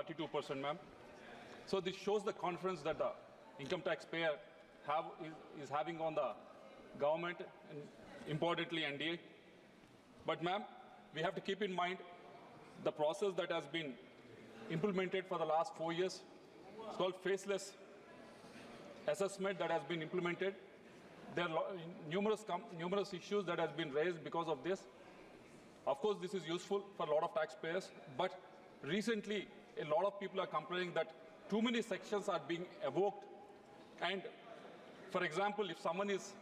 32%, ma'am. So this shows the confidence that the income taxpayer is having on the government and importantly NDA. But ma'am, we have to keep in mind the process that has been implemented for the last 4 years. It's called faceless assessment that has been implemented. There are numerous issues that has been raised because of this. Of course, this is useful for a lot of taxpayers, but recently a lot of people are complaining that too many sections are being evoked. And for example, if someone is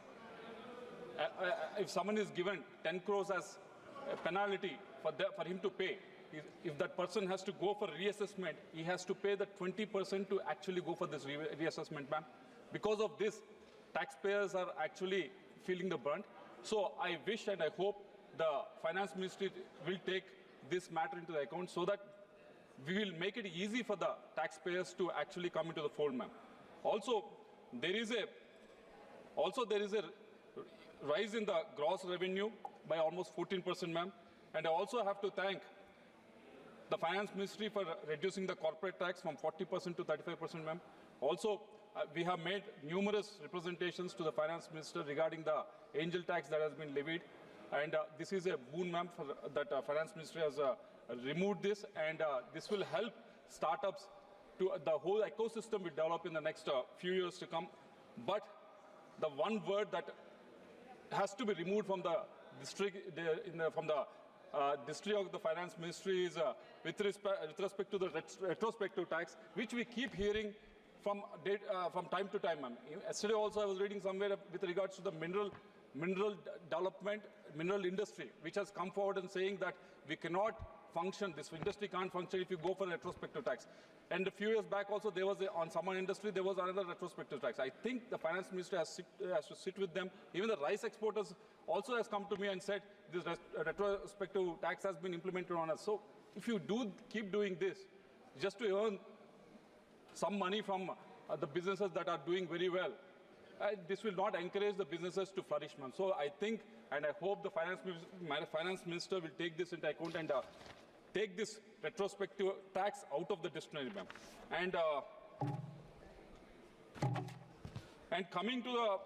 given 10 crores as a penalty for him to pay, if that person has to go for reassessment, he has to pay the 20% to actually go for this reassessment, ma'am. Because of this, taxpayers are actually feeling the brunt. So I wish and I hope the Finance Ministry will take this matter into the account so that we will make it easy for the taxpayers to actually come into the fold, ma'am. Also, there is a rise in the gross revenue by almost 14%, ma'am. And I also have to thank the Finance Ministry for reducing the corporate tax from 40% to 35%, ma'am. Also, we have made numerous representations to the Finance Minister regarding the angel tax that has been levied. And this is a boon, ma'am, that Finance Ministry has removed this. And this will help startups to the whole ecosystem will develop in the next few years to come. But the one word that has to be removed from the district, from the district of the Finance Ministry is with respect to the retrospective tax, which we keep hearing from time to time, ma'am. Yesterday also I was reading somewhere with regards to the mineral development, mineral industry, which has come forward and saying that we cannot function, this industry can't function if you go for a retrospective tax. And a few years back also there was, on someone industry, there was another retrospective tax. I think the Finance Minister has to sit with them. Even the rice exporters also has come to me and said this retrospective tax has been implemented on us. So if you keep doing this, just to earn some money from the businesses that are doing very well, this will not encourage the businesses to flourish, ma'am. So I think and I hope the Finance Minister will take this into account and take this retrospective tax out of the dictionary, ma'am. And coming to the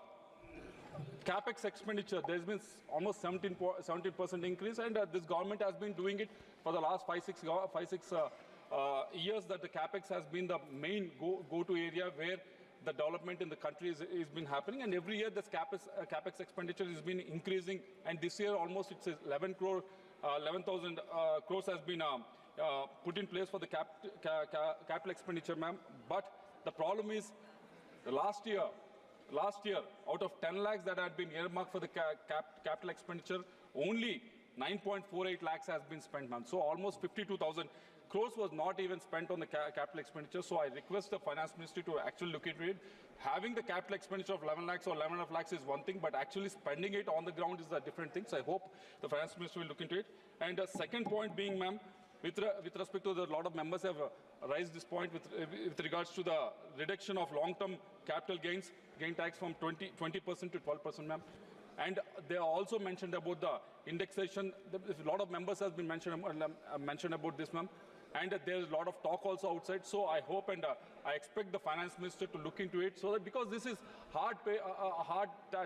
capex expenditure, there's been almost 17% increase, and this government has been doing it for the last 5-6 years. That the capex has been the main go-to area where the development in the country is been happening, and every year this capex expenditure has been increasing, and this year almost it's 11,000 crores has been put in place for the capital expenditure, ma'am. But the problem is the last year, out of 10 lakhs that had been earmarked for the capital expenditure, only 9.48 lakhs has been spent, ma'am. So almost 52,000 crores was not even spent on the capital expenditure. So I request the Finance Ministry to actually look into it. Having the capital expenditure of 11 lakhs or 11.5 lakhs is one thing, but actually spending it on the ground is a different thing. So I hope the Finance Ministry will look into it. And the second point being, ma'am, with respect to a lot of members have raised this point with regards to the reduction of long-term capital gain tax from 20% to 12%, ma'am. And they also mentioned about the indexation. A lot of members have been mentioned about this, ma'am. And there is a lot of talk also outside. So I hope and I expect the Finance Minister to look into it, so that because this is hard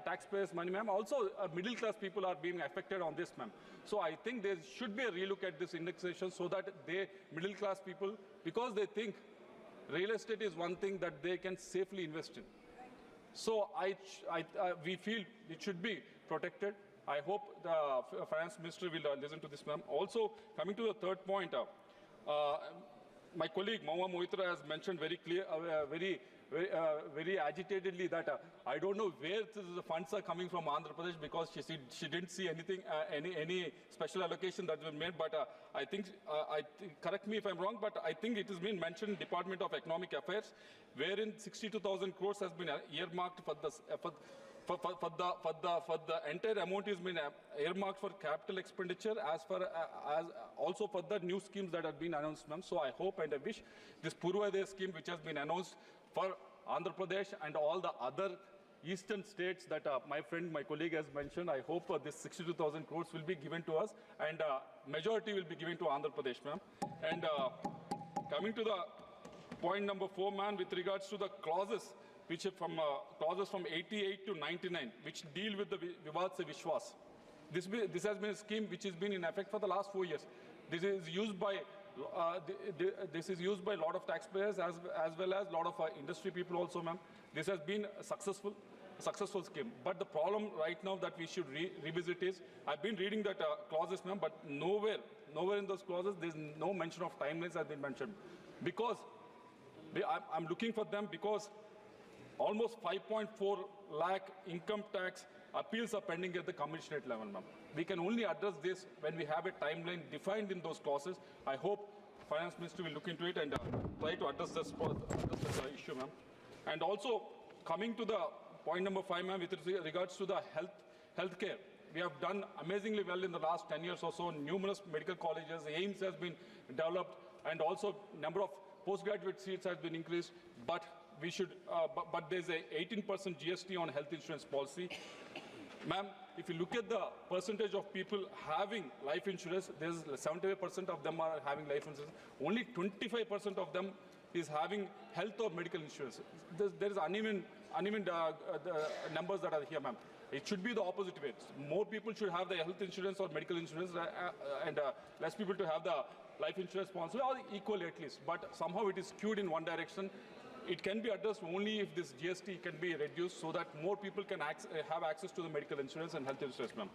taxpayers' money, ma'am. Also, middle class people are being affected on this, ma'am. So I think there should be a relook at this indexation, so that middle class people, because they think real estate is one thing that they can safely invest in. So we feel it should be protected. I hope the Finance Ministry will listen to this, ma'am. Also, coming to the third point, my colleague Mauma Mohitra has mentioned very clear, very agitatedly that I don't know where the funds are coming from Andhra Pradesh, because she didn't see anything, any special allocation that was made. But I think, correct me if I'm wrong, but I think it has been mentioned in Department of Economic Affairs, wherein 62,000 crores has been earmarked for this. For the entire amount has been earmarked for capital expenditure, as also for the new schemes that have been announced, ma'am. So I hope and I wish this Purvodaya scheme, which has been announced for Andhra Pradesh and all the other eastern states that my colleague has mentioned, I hope this 62,000 crores will be given to us, and majority will be given to Andhra Pradesh, ma'am. And coming to the point number 4, ma'am, with regards to the clauses, which are from clauses from 88 to 99, which deal with the Vivad Se Vishwas. This has been a scheme which has been in effect for the last 4 years. This is used by a lot of taxpayers as well as a lot of industry people also, ma'am. This has been a successful scheme. But the problem right now that we should revisit is, I've been reading that clauses, ma'am, but nowhere in those clauses there's no mention of timelines has been mentioned. Because I'm looking for them because almost 5.4 lakh income tax appeals are pending at the commissionerate level, ma'am. We can only address this when we have a timeline defined in those clauses. I hope Finance Ministry will look into it and try to address this issue, ma'am. And also, coming to the point number 5, ma'am, with regards to the healthcare, we have done amazingly well in the last 10 years or so. Numerous medical colleges, AIMS has been developed, and also number of postgraduate seats has been increased. But we should, but there's a 18% GST on health insurance policy. Ma'am, if you look at the percentage of people having life insurance, there's 75% of them are having life insurance. Only 25% of them is having health or medical insurance. There is uneven numbers that are here, ma'am. It should be the opposite way. More people should have the health insurance or medical insurance, and less people to have the life insurance policy, or equally at least. But somehow it is skewed in one direction. It can be addressed only if this GST can be reduced so that more people can have access to the medical insurance and health insurance, ma'am.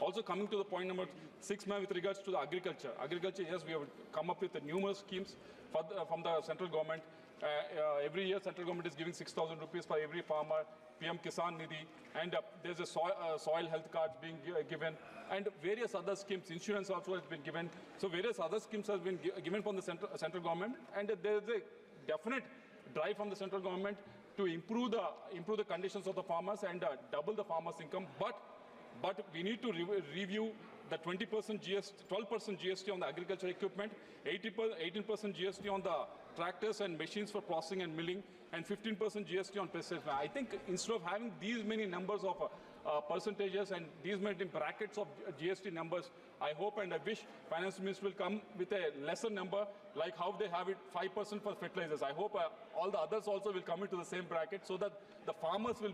Also coming to the point number 6, ma'am, with regards to the agriculture. Agriculture, yes, we have come up with numerous schemes from the central government. Every year, central government is giving 6,000 rupees for every farmer, PM Kisan Nidhi, and there's a soil health cards being given, and various other schemes. Insurance also has been given. So various other schemes have been given from the central government, and there's a definite drive from the central government to improve the conditions of the farmers and double the farmers' income. But we need to review the 20% GST, 12% GST on the agriculture equipment, 18% GST on the tractors and machines for processing and milling, and 15% GST on pesticides. I think instead of having these many numbers of percentages and these many brackets of GST numbers, I hope and I wish Finance Minister will come with a lesser number, like how they have it 5% for fertilizers. I hope all the others also will come into the same bracket so that the farmers will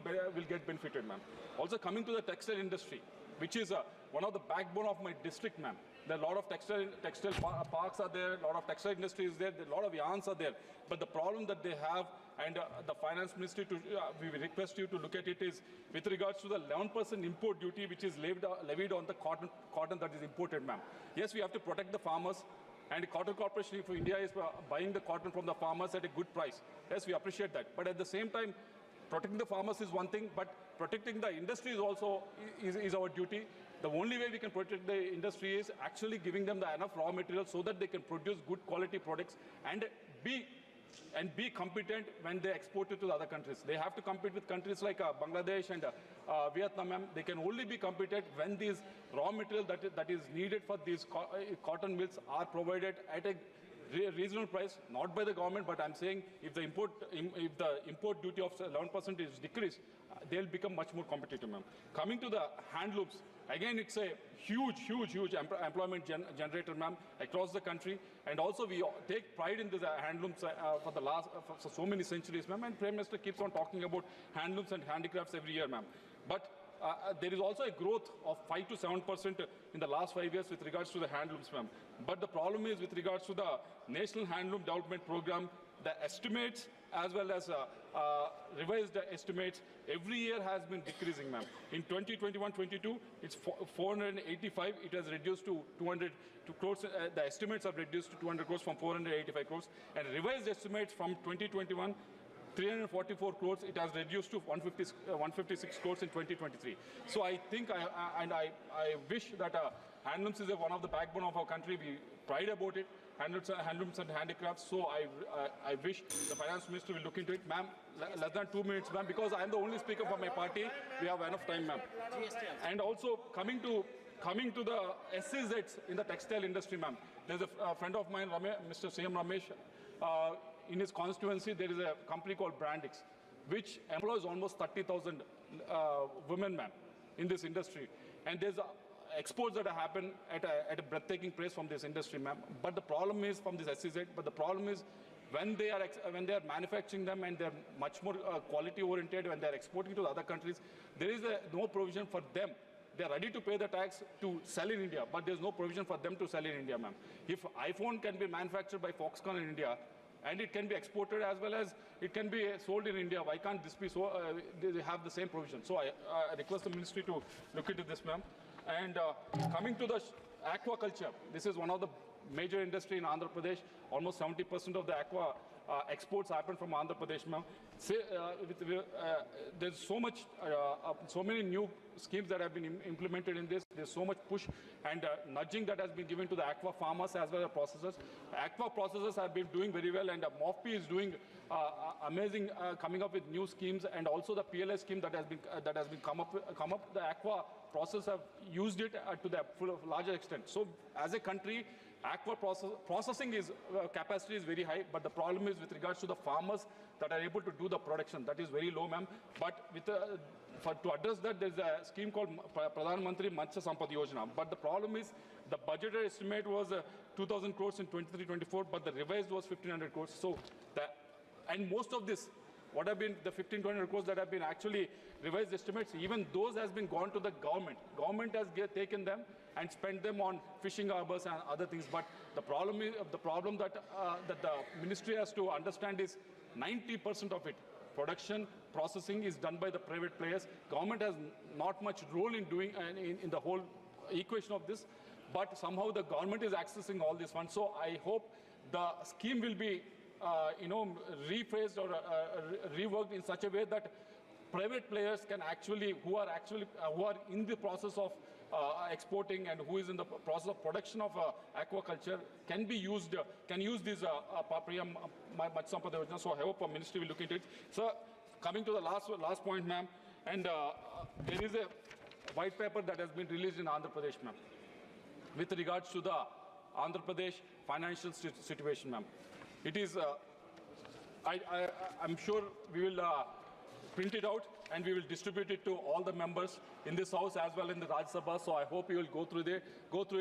get benefited, ma'am. Also coming to the textile industry, which is one of the backbone of my district, ma'am. There are a lot of textile parks are there, a lot of textile industry is there, a lot of yarns are there. But the problem that they have, and the Finance Ministry, we request you to look at it, is with regards to the 11% import duty which is levied on the cotton that is imported, ma'am. Yes, we have to protect the farmers, and the Cotton Corporation of India is buying the cotton from the farmers at a good price. Yes, we appreciate that. But at the same time, protecting the farmers is one thing, but protecting the industry is also is our duty. The only way we can protect the industry is actually giving them enough raw material so that they can produce good quality products and be competent when they export it to the other countries. They have to compete with countries like Bangladesh and Vietnam. They can only be competent when these raw material that is needed for these cotton mills are provided at a reasonable price, not by the government, but I'm saying if the import duty of 11% is decreased, they'll become much more competitive, ma'am. Coming to the handlooms, again, it's a huge employment generator, ma'am, across the country. And also, we take pride in the handlooms for so many centuries, ma'am. And Prime Minister keeps on talking about handlooms and handicrafts every year, ma'am. But there is also a growth of 5 to 7% in the last 5 years with regards to the handlooms, ma'am. But the problem is with regards to the National Handloom Development Program, the estimates as well as revised estimates every year has been decreasing, ma'am. In 2021-22, it's 485. It has reduced to 200 crores. The estimates have reduced to 200 crores from 485 crores. And revised estimates from 2021, 344 crores, it has reduced to 156 crores in 2023. So I think, I wish that handlooms is one of the backbone of our country. We pride about it, handlooms and handicrafts. So I wish the Finance Minister will look into it. Ma'am, less than 2 minutes, ma'am, because I'm the only speaker for my party. We have enough time, ma'am. And also coming to the SEZs in the textile industry, ma'am. There's a friend of mine, Mr. C.M. Ramesh. In his constituency, there is a company called Brandix, which employs almost 30,000 women, ma'am, in this industry. And there's exports that happen at a breathtaking pace from this industry, ma'am. But the problem is from this SEZ. But the problem is when they are manufacturing them and they're much more quality oriented, when they're exporting to the other countries, there is no provision for them. They're ready to pay the tax to sell in India, but there's no provision for them to sell in India, ma'am. If iPhone can be manufactured by Foxconn in India, and it can be exported as well as it can be sold in India, why can't this be so? They have the same provision. So I request the ministry to look into this, ma'am. And coming to the aquaculture, this is one of the major industry in Andhra Pradesh. Almost 70% of the aqua exports happen from Andhra Pradesh, ma'am. There's so many new schemes that have been implemented in this. There's so much push and nudging that has been given to the aqua farmers as well as processors. Aqua processors have been doing very well, and MOFP is doing amazing, coming up with new schemes, and also the PLS scheme that has been come up. The aqua processors have used it to the larger extent. So as a country, aqua processing capacity is very high, but the problem is with regards to the farmers that are able to do the production. That is very low, ma'am. But with to address that, there's a scheme called Pradhan Mantri Matsya Sampad Yojana. But the problem is the budgeted estimate was 2,000 crores in 23-24, but the revised was 1,500 crores. So and most of this, what have been the 1,500 crores that have been actually revised estimates, even those has been gone to the government. Government has taken them and spent them on fishing harbors and other things. But the problem that the ministry has to understand is 90% of it, production, processing, is done by the private players. Government has not much role in doing in the whole equation of this, but somehow the government is accessing all these funds. So I hope the scheme will be rephrased or reworked in such a way that private players can actually, who are in the process of exporting and who is in the process of production of aquaculture, can use this Papriyam Matsya Sampad Yojana. So I hope our ministry will look into it. So coming to the last point, ma'am, and there is a white paper that has been released in Andhra Pradesh, ma'am, with regards to the Andhra Pradesh financial situation, ma'am. It is, I'm sure we will print it out and we will distribute it to all the members in this house as well in the Rajya Sabha. So I hope you will go through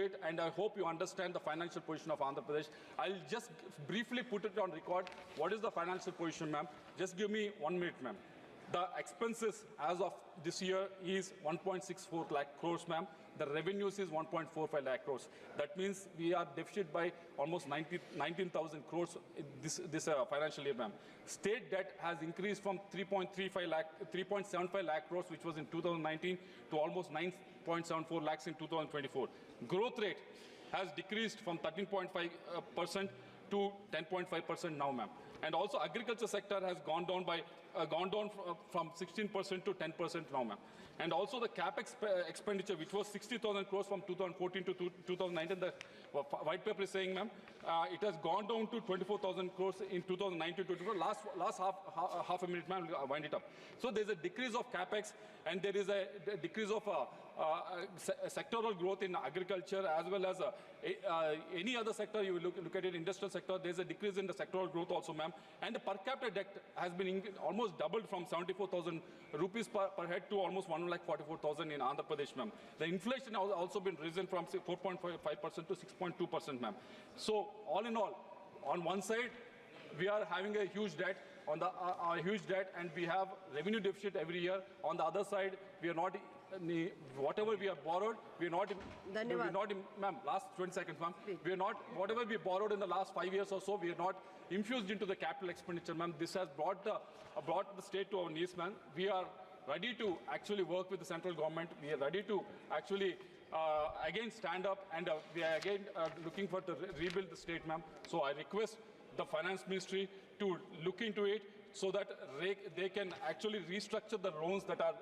it, and I hope you understand the financial position of Andhra Pradesh. I'll just briefly put it on record. What is the financial position, ma'am? Just give me 1 minute, ma'am. The expenses as of this year is 1.64 lakh crores, ma'am. The revenues is 1.45 lakh crores. That means we are deficit by almost 19,000 crores this financial year, ma'am. State debt has increased from 3.75 lakh crores, which was in 2019, to almost 9.74 lakhs in 2024. Growth rate has decreased from 13.5% to 10.5% now, ma'am. And also agriculture sector has gone down from 16% to 10% now, ma'am. And also the capex expenditure, which was 60,000 crores from 2014 to 2019, the white paper is saying, ma'am, it has gone down to 24,000 crores in 2019-24. Last half a minute, ma'am, I'll wind it up. So there's a decrease of capex, and there is a decrease of sectoral growth in agriculture as well as any other sector. You look at it, industrial sector, there's a decrease in the sectoral growth also, ma'am. And the per capita debt has been almost doubled from 74,000 rupees per head to almost 1,44,000 in Andhra Pradesh, ma'am. The inflation has also been risen from 4.5% to 6.2%, ma'am. So all in all, on one side, we are having a huge debt, and we have revenue deficit every year. On the other side, we are not, whatever we have borrowed, we are not, ma'am, last 20 seconds, ma'am. We are not, whatever we borrowed in the last 5 years or so, we are not infused into the capital expenditure, ma'am. This has brought the state to our knees, ma'am. We are ready to actually work with the central government. We are ready to actually again stand up, and we are again looking for to rebuild the state, ma'am. So I request the finance ministry to look into it so that they can actually restructure the loans that are